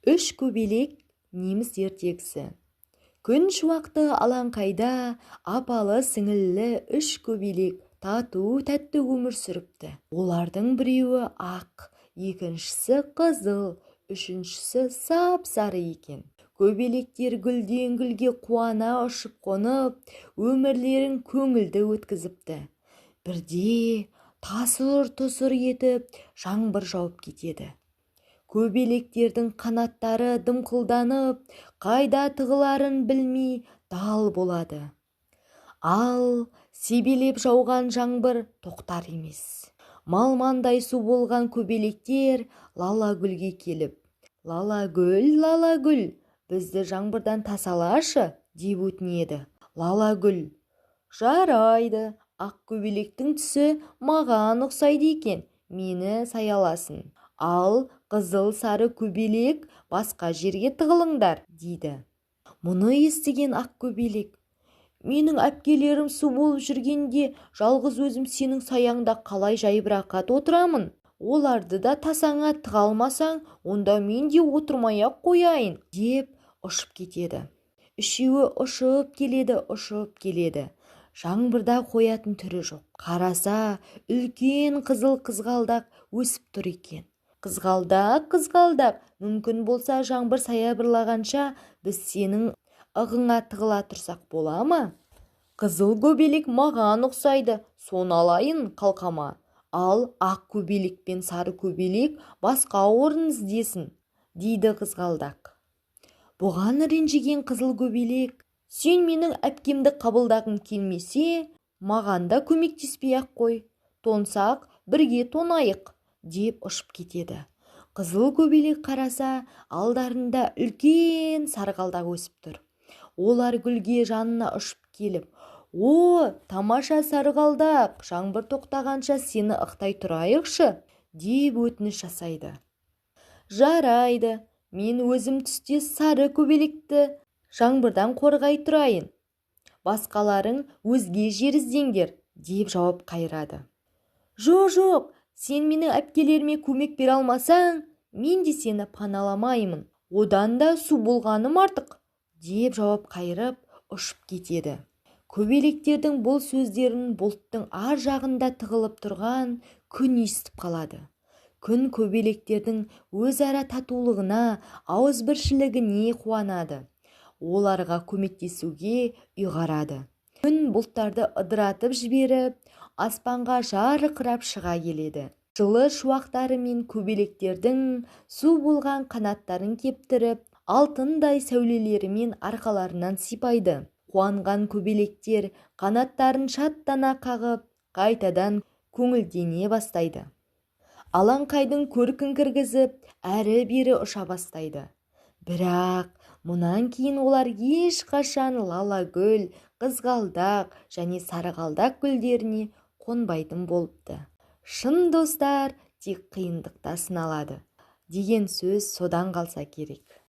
Үш көбелек неміс ертегісі. Күн шуақты алаңқайда апалы-сіңілі үш көбелек тату-тәтті өмір сүріпті. Олардың біреуі ақ, екіншісі қызыл, үшіншісі сап-сары екен. Көбелектер гүлден гүлге қуана ұшып қонып, өмірлерін көңілді өткізіпті. Бірде тасыр-тұсыр етіп жаңбыр жауып кетеді. Көбелектердің қанаттары дымқылданып, қайда тығыларын білмей дал болады. Ал себелеп жауған жаңбыр тоқтар емес. Малмандай су болған көбелектер Лалагүлге келіп, Лалагүл, бізді жаңбырдан тасалашы, деп өтінеді. Лалагүл: жарайды, ақ көбелектің түсі маған ұқсайды екен, мені саяласын. Ал қызыл-сары көбелек басқа жерге тығылыңдар, дейді. Мұны естіген ақ көбелек: менің әпкелерім су болып жүргенде жалғыз өзім сенің саяңда қалай жайбырақат отырамын? Оларды да тасаңа тыға алмасаң, онда мен де отырмай-ақ қояйын, деп ұшып кетеді. Үшеуі ұшып келеді. Жаңбырда қоятын түрі жоқ. Қараса, үлкен қызыл қызғалдақ өсіп тұр екен. Қызғалдақ, мүмкін болса жаңбыр саябырлағанша біз сенің ығыңа тығыла тұрсақ бола ма? Қызыл көбелек маған ұқсайды, соны алайын қалқама. Ал ақ көбелек пен сары көбелек басқа орын іздесін, дейді қызғалдақ. Бұған ренжіген қызыл көбелек: сен менің әпкемді қабылдағың келмесе, маған да көмектеспей-ақ қой, тонсақ бірге тонайық, деп ұшып кетеді. Қызыл көбелек қараса, алдарында үлкен сарғалдақ өсіп тұр. Олар гүлге жанына ұшып келіп: о, тамаша сарғалдақ, жаңбыр тоқтағанша сені ықтай тұрайықшы, деп өтініш жасайды. Жарайды, мен өзім түсте сары көбелекті жаңбырдан қорғай тұрайын, басқаларың өзге жер іздеңдер, деп жауап қайырады. Жоқ, сен менің әпкелеріме көмек бере алмасаң, мен де сені паналамаймын, одан да су болғаным артық, деп жауап қайырып ұшып кетеді. Көбелектердің бұл сөздерін бұлттың ар жағында тығылып тұрған күн естіп қалады. Күн көбелектердің өзара татулығына, ауызбіршілігіне қуанады. Оларға көмектесуге ұйғарады. Күн бұлттарды ыдыратып жіберіп, аспанға жарқырап шыға келеді. Жылы шуақтары мен көбелектердің су болған қанаттарын кептіріп, алтындай сәулелерімен арқаларынан сипайды. Қуанған көбелектер қанаттарын шаттана қағып, қайтадан көңілдене бастайды. Алаңқайдың көркін кіргізіп, әрі-бері ұша бастайды. Бірақ мұнан кейін олар ешқашан Лалагүл, қызғалдақ және сарғалдақ гүлдеріне қонбайтын болыпты. Шын достар тек қиындықта сыналады, деген сөз содан қалса керек.